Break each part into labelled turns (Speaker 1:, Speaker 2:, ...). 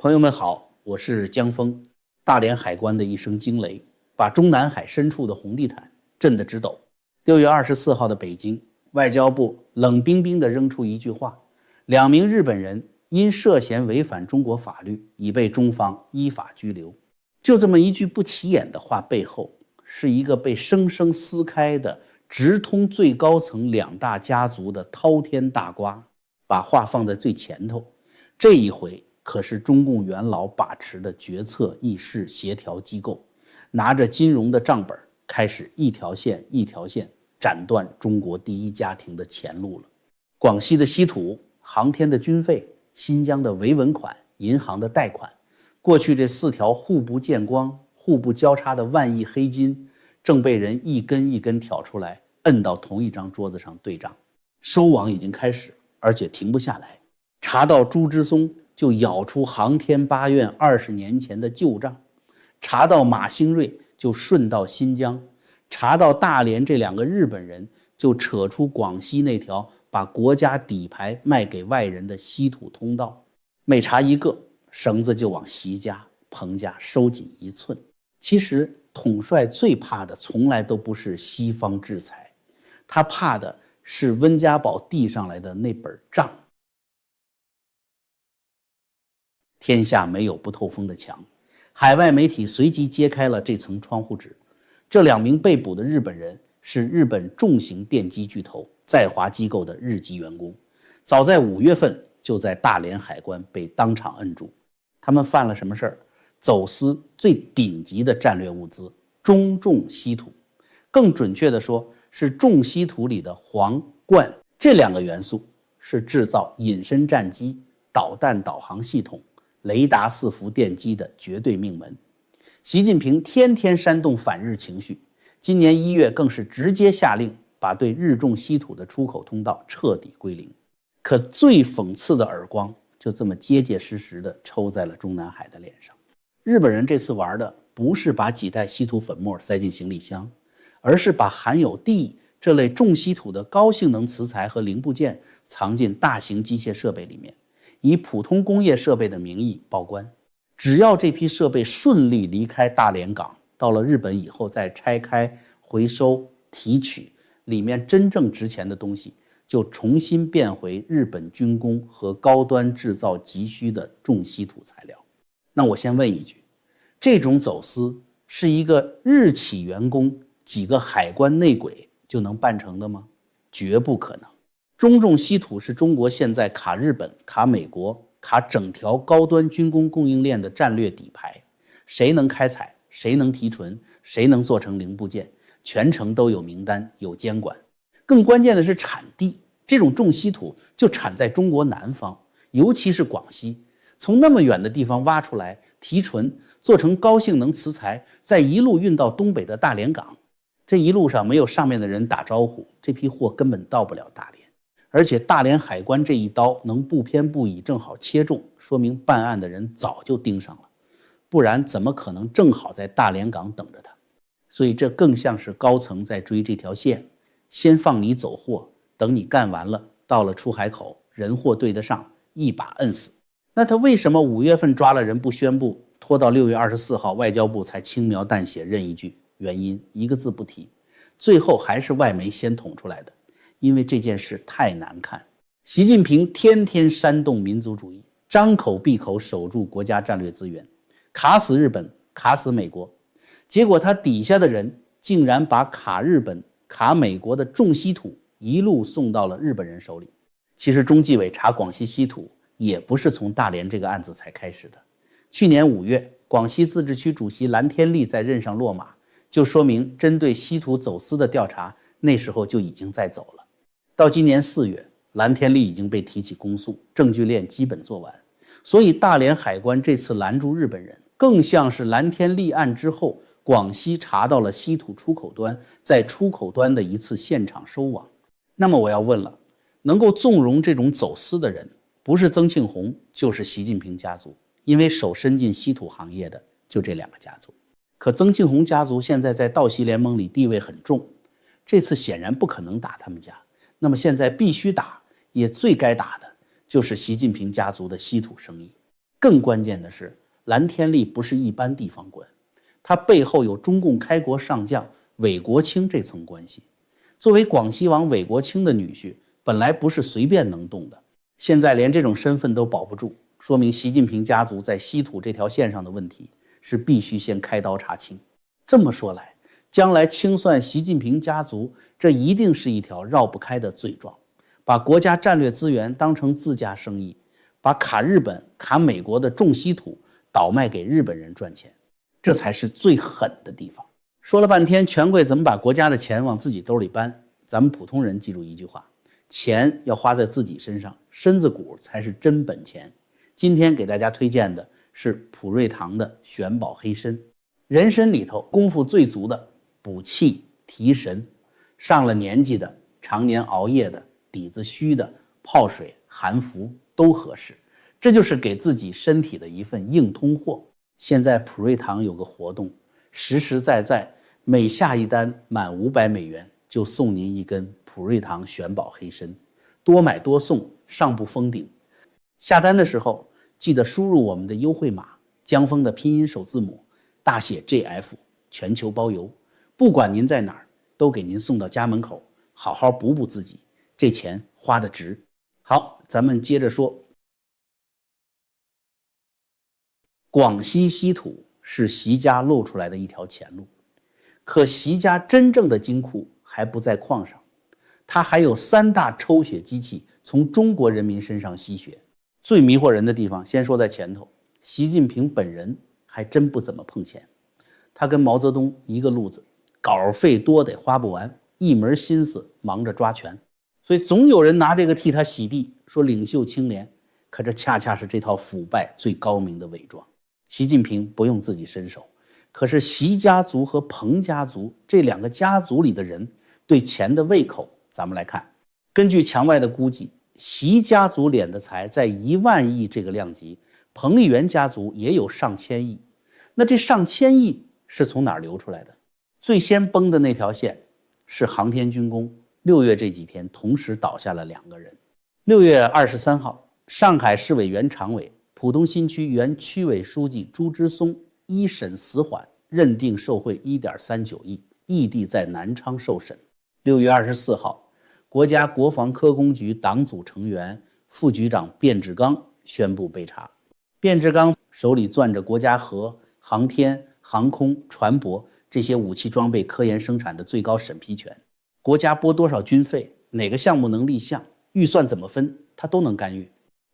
Speaker 1: 朋友们好，我是江峰。大连海关的一声惊雷，把中南海深处的红地毯震得直抖。6月24号的北京，外交部冷冰冰地扔出一句话：2名日本人因涉嫌违反中国法律，已被中方依法拘留。就这么一句不起眼的话背后，是一个被生生撕开的直通最高层2大家族的滔天大瓜。把话放在最前头，这一回可是中共元老把持的决策议事协调机构，拿着金融的账本，开始一条线一条线斩断中国第一家庭的前路了。广西的稀土，航天的军费，新疆的维稳款，银行的贷款，过去这4条互不见光、互不交叉的万亿黑金，正被人一根一根挑出来，摁到同一张桌子上对账。收网已经开始，而且停不下来。查到朱之松，就咬出航天8院20年前的旧账；查到马兴瑞，就顺到新疆；查到大连这2个日本人，就扯出广西那条把国家底牌卖给外人的稀土通道。每查一个，绳子就往习家、彭家收紧1寸。其实统帅最怕的从来都不是西方制裁，他怕的是温家宝递上来的那本账。天下没有不透风的墙，海外媒体随即揭开了这层窗户纸。这2名被捕的日本人是日本重型电机巨头在华机构的日籍员工，早在5月份就在大连海关被当场摁住。他们犯了什么事儿？走私最顶级的战略物资中重稀土，更准确的说是重稀土里的黄、鹳这2个元素，是制造隐身战机、导弹导航系统、雷达4伏电机的绝对命门。习近平天天煽动反日情绪，今年1月更是直接下令把对日重稀土的出口通道彻底归零。可最讽刺的耳光就这么结结实实地抽在了中南海的脸上。日本人这次玩的不是把几袋稀土粉末塞进行李箱，而是把含有锑这类重稀土的高性能磁材和零部件藏进大型机械设备里面，以普通工业设备的名义报关。只要这批设备顺利离开大连港，到了日本以后再拆开、回收、提取，里面真正值钱的东西就重新变回日本军工和高端制造急需的重稀土材料。那我先问一句，这种走私是一个日企员工几个海关内鬼就能办成的吗？绝不可能。中重稀土是中国现在卡日本、卡美国、卡整条高端军工供应链的战略底牌，谁能开采，谁能提纯，谁能做成零部件，全程都有名单，有监管。更关键的是产地，这种重稀土就产在中国南方，尤其是广西，从那么远的地方挖出来，提纯，做成高性能磁材，再一路运到东北的大连港。这一路上没有上面的人打招呼，这批货根本到不了大连。而且大连海关这一刀能不偏不倚，正好切中，说明办案的人早就盯上了，不然怎么可能正好在大连港等着他？所以这更像是高层在追这条线，先放你走货，等你干完了，到了出海口，人货对得上，一把摁死。那他为什么5月份抓了人不宣布，拖到6月24号外交部才轻描淡写认一句？原因一个字不提，最后还是外媒先捅出来的。因为这件事太难看，习近平天天煽动民族主义，张口闭口守住国家战略资源，卡死日本，卡死美国。结果他底下的人竟然把卡日本、卡美国的重稀土一路送到了日本人手里。其实中纪委查广西稀土也不是从大连这个案子才开始的。去年5月，广西自治区主席蓝天利在任上落马，就说明针对稀土走私的调查那时候就已经在走了。到今年4月，蓝天利已经被提起公诉，证据链基本做完。所以大连海关这次拦住日本人，更像是蓝天利案之后，广西查到了稀土出口端，在出口端的一次现场收网。那么我要问了，能够纵容这种走私的人，不是曾庆红，就是习近平家族，因为手伸进稀土行业的就这2个家族。可曾庆红家族现在在道习联盟里地位很重，这次显然不可能打他们家。那么现在必须打，也最该打的就是习近平家族的稀土生意。更关键的是，蓝天利不是一般地方官，他背后有中共开国上将韦国清这层关系。作为广西王韦国清的女婿，本来不是随便能动的，现在连这种身份都保不住，说明习近平家族在稀土这条线上的问题是必须先开刀查清。这么说来，将来清算习近平家族，这一定是一条绕不开的罪状。把国家战略资源当成自家生意，把卡日本、卡美国的重稀土倒卖给日本人赚钱，这才是最狠的地方。说了半天，权贵怎么把国家的钱往自己兜里搬？咱们普通人记住一句话：钱要花在自己身上，身子骨才是真本钱。今天给大家推荐的是普瑞堂的玄宝黑参。人参里头功夫最足的，补气提神，上了年纪的、常年熬夜的、底子虚的，泡水含服都合适。这就是给自己身体的一份硬通货。现在普瑞堂有个活动，实实在在每下一单满500美元就送您一根普瑞堂玄宝黑参，多买多送，上不封顶。下单的时候记得输入我们的优惠码，江峰的拼音首字母大写 JF， 全球包邮，不管您在哪儿，都给您送到家门口，好好补补自己，这钱花得值。好，咱们接着说。广西稀土是习家露出来的一条前路，可习家真正的金库还不在矿上，他还有3大抽血机器从中国人民身上吸血。最迷惑人的地方先说在前头，习近平本人还真不怎么碰钱，他跟毛泽东一个路子，稿费多得花不完，一门心思忙着抓权，所以总有人拿这个替他洗地，说领袖清廉，可这恰恰是这套腐败最高明的伪装。习近平不用自己伸手，可是习家族和彭家族这2个家族里的人对钱的胃口，咱们来看。根据墙外的估计，习家族敛的财在1万亿这个量级，彭丽媛家族也有上千亿。那这上千亿是从哪儿流出来的？最先崩的那条线是航天军工，6月这几天同时倒下了2个人。6月23号，上海市委原常委、浦东新区原区委书记朱之松一审死缓，认定受贿 1.39 亿，异地在南昌受审。6月24号，国家国防科工局党组成员、副局长卞志刚宣布被查。卞志刚手里攥着国家核、航天、航空、船舶这些武器装备科研生产的最高审批权，国家拨多少军费，哪个项目能立项，预算怎么分，他都能干预。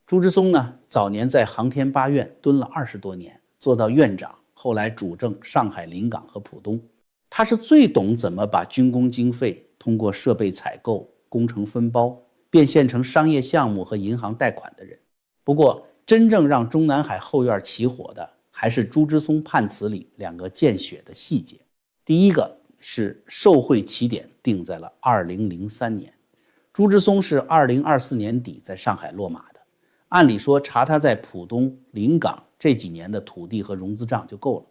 Speaker 1: 朱之松呢，早年在航天8院蹲了20多年，做到院长，后来主政上海临港和浦东。他是最懂怎么把军工经费通过设备采购、工程分包变现成商业项目和银行贷款的人。不过真正让中南海后院起火的，还是朱之松判词里2个见血的细节。第一个是受贿起点定在了2003年，朱之松是2024年底在上海落马的。按理说查他在浦东、临港这几年的土地和融资账就够了，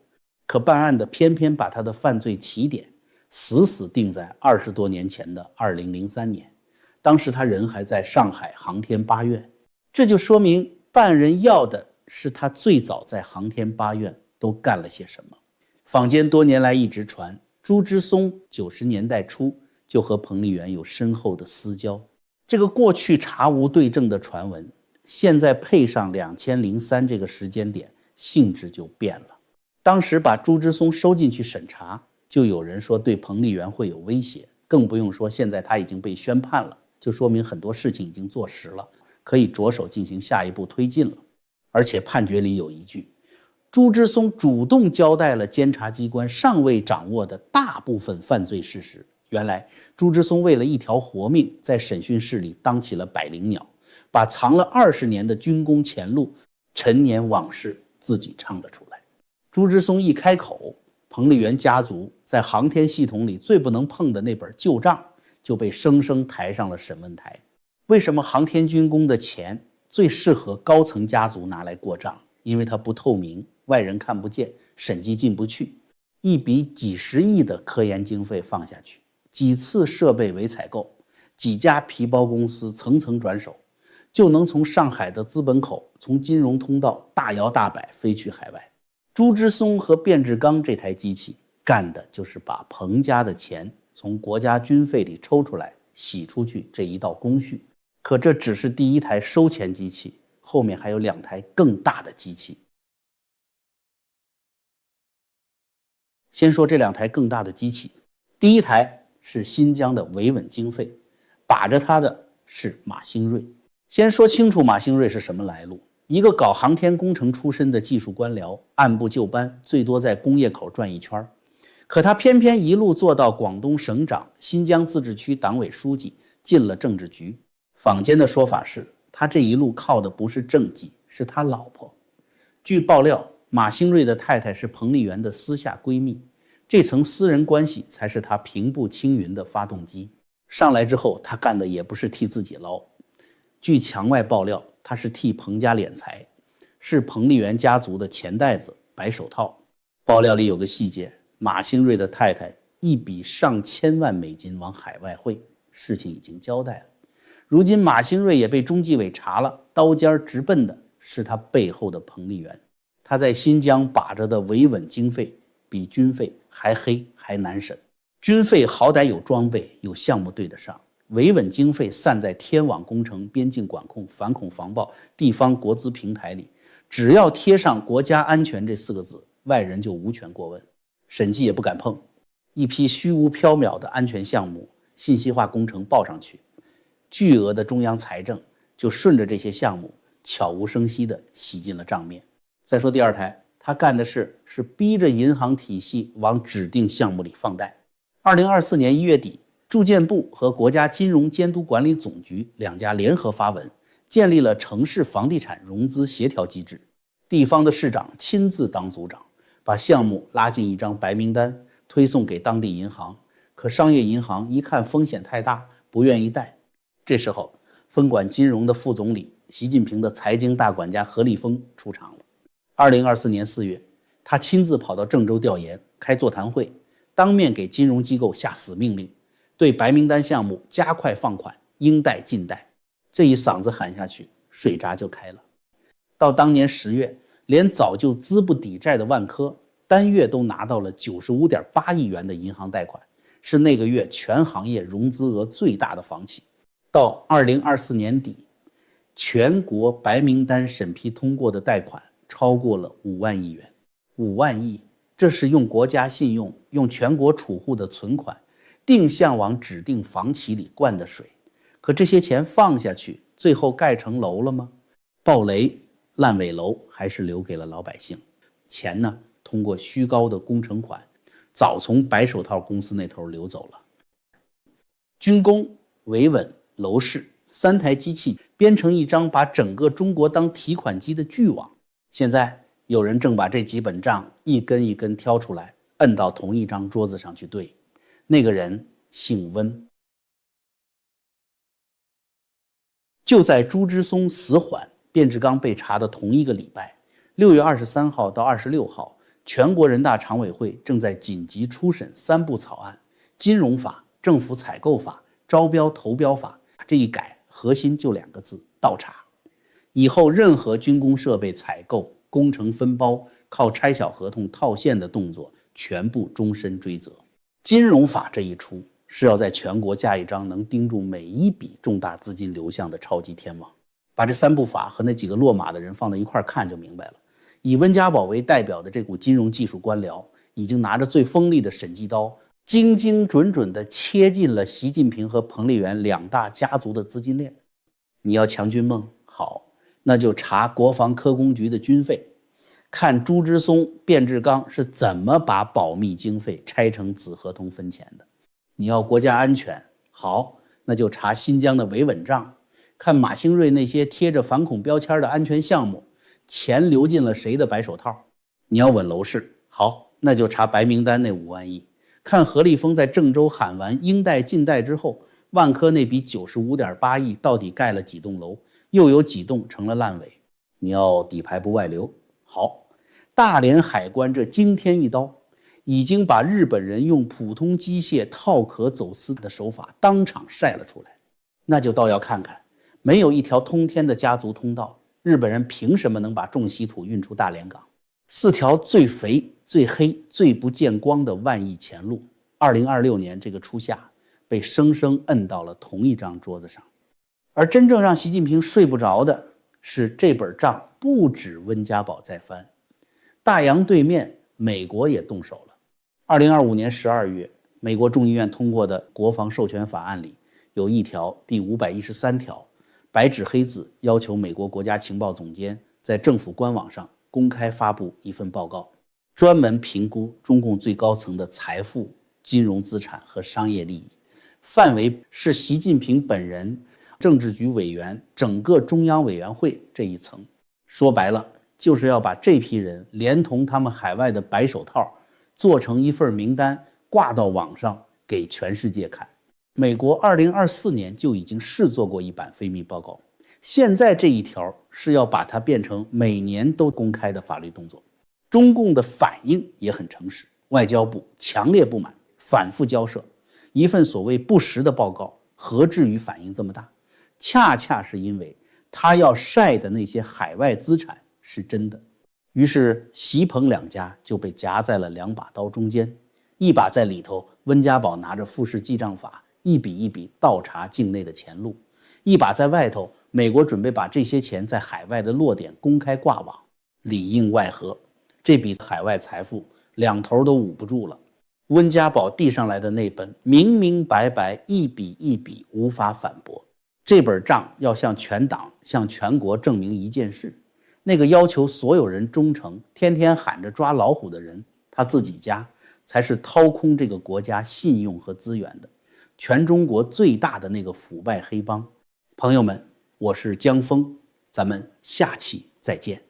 Speaker 1: 可办案的偏偏把他的犯罪起点死死定在20多年前的2003年，当时他人还在上海航天8院，这就说明办人要的是他最早在航天8院都干了些什么。坊间多年来一直传朱之松90年代初就和彭丽媛有深厚的私交，这个过去查无对证的传闻，现在配上2003这个时间点，性质就变了。当时把朱之松收进去审查，就有人说对彭丽媛会有威胁，更不用说现在他已经被宣判了，就说明很多事情已经坐实了，可以着手进行下一步推进了。而且判决里有一句，朱之松主动交代了监察机关尚未掌握的大部分犯罪事实。原来朱之松为了一条活命，在审讯室里当起了百灵鸟，把藏了20年的军工前路、陈年往事自己唱了出来。朱之松一开口，彭丽媛家族在航天系统里最不能碰的那本旧账就被生生抬上了审问台。为什么航天军工的钱最适合高层家族拿来过账？因为它不透明，外人看不见，审计进不去。一笔几十亿的科研经费放下去，几次设备伪采购，几家皮包公司层层转手，就能从上海的资本口，从金融通道大摇大摆飞去海外。朱之松和卞志刚这台机器干的就是把彭家的钱从国家军费里抽出来洗出去这一道工序。可这只是第一台收钱机器，后面还有2台更大的机器。先说这2台更大的机器，第一台是新疆的维稳经费，把着它的是马兴瑞。先说清楚马兴瑞是什么来路，一个搞航天工程出身的技术官僚，按部就班，最多在工业口转一圈。可他偏偏一路做到广东省长、新疆自治区党委书记，进了政治局。坊间的说法是，他这一路靠的不是政绩，是他老婆。据爆料，马兴瑞的太太是彭丽媛的私下闺蜜，这层私人关系才是他平步青云的发动机。上来之后，他干的也不是替自己捞，据墙外爆料，他是替彭家敛财，是彭丽媛家族的钱袋子、白手套。爆料里有个细节，马兴瑞的太太一笔上千万美金往海外汇，事情已经交代了。如今马兴瑞也被中纪委查了，刀尖直奔的是他背后的彭丽媛。他在新疆把着的维稳经费比军费还黑还难审。军费好歹有装备有项目对得上，维稳经费散在天网工程、边境管控、反恐防暴、地方国资平台里，只要贴上国家安全这4个字，外人就无权过问，审计也不敢碰。一批虚无缥缈的安全项目、信息化工程报上去，巨额的中央财政就顺着这些项目悄无声息地洗进了账面。再说第2台，他干的是逼着银行体系往指定项目里放贷。2024年1月底，住建部和国家金融监督管理总局2家联合发文，建立了城市房地产融资协调机制，地方的市长亲自当组长，把项目拉进一张白名单，推送给当地银行。可商业银行一看风险太大，不愿意贷。这时候，分管金融的副总理、习近平的财经大管家何立峰出场了。2024年4月，他亲自跑到郑州调研，开座谈会，当面给金融机构下死命令，对白名单项目加快放款，应贷尽贷。这一嗓子喊下去，水闸就开了。到当年10月，连早就资不抵债的万科，单月都拿到了95.8亿元的银行贷款，是那个月全行业融资额最大的房企。到2024年底，全国白名单审批通过的贷款超过了5万亿元。5万亿，这是用国家信用、用全国储户的存款定向往指定房企里灌的水。可这些钱放下去，最后盖成楼了吗？暴雷、烂尾楼还是留给了老百姓。钱呢，通过虚高的工程款，早从白手套公司那头流走了。军工、维稳、楼市3台机器编成一张把整个中国当提款机的巨网。现在有人正把这几本账一根一根挑出来，摁到同一张桌子上去对。那个人姓温。就在朱之松死缓、卞志刚被查的同一个礼拜，6月23号到26号，全国人大常委会正在紧急初审3部草案：金融法、政府采购法、招标投标法。这一改，核心就2个字：倒查。以后任何军工设备采购、工程分包、靠拆小合同套现的动作，全部终身追责。金融法这一出，是要在全国架一张能盯住每一笔重大资金流向的超级天网。把这3部法和那几个落马的人放在一块看就明白了。以温家宝为代表的这股金融技术官僚，已经拿着最锋利的审计刀，精精准准地切进了习近平和彭丽媛2大家族的资金链。你要强军梦，好，那就查国防科工局的军费，看朱之松、卞志刚是怎么把保密经费拆成子合同分钱的。你要国家安全，好，那就查新疆的维稳账，看马兴瑞那些贴着反恐标签的安全项目，钱流进了谁的白手套。你要稳楼市，好，那就查白名单那5万亿，看何立峰在郑州喊完应贷尽贷之后，万科那笔95.8亿到底盖了几栋楼，又有几栋成了烂尾。你要底牌不外流，好，大连海关这惊天一刀，已经把日本人用普通机械套壳走私的手法当场晒了出来。那就倒要看看没有一条通天的家族通道，日本人凭什么能把重稀土运出大连港？4条最肥、最黑、最不见光的万亿前路，2026年这个初夏被生生摁到了同一张桌子上。而真正让习近平睡不着的是，这本账不止温家宝在翻，大洋对面美国也动手了。2025年12月，美国众议院通过的国防授权法案里有一条，第513条，白纸黑字要求美国国家情报总监在政府官网上公开发布一份报告，专门评估中共最高层的财富、金融资产和商业利益，范围是习近平本人、政治局委员、整个中央委员会这一层。说白了，就是要把这批人连同他们海外的白手套做成一份名单，挂到网上给全世界看。美国2024年就已经试做过一版非密报告，现在这一条是要把它变成每年都公开的法律动作。中共的反应也很诚实，外交部强烈不满，反复交涉。一份所谓不实的报告，何至于反应这么大？恰恰是因为他要晒的那些海外资产是真的。于是习彭两家就被夹在了2把刀中间，一把在里头，温家宝拿着复式记账法一笔一笔倒查境内的钱路，一把在外头，美国准备把这些钱在海外的落点公开挂网，里应外合，这笔海外财富两头都捂不住了。温家宝递上来的那本明明白白，一笔一笔无法反驳。这本账要向全党、向全国证明一件事，那个要求所有人忠诚、天天喊着抓老虎的人，他自己家才是掏空这个国家信用和资源的，全中国最大的那个腐败黑帮。朋友们，我是江峰，咱们下期再见。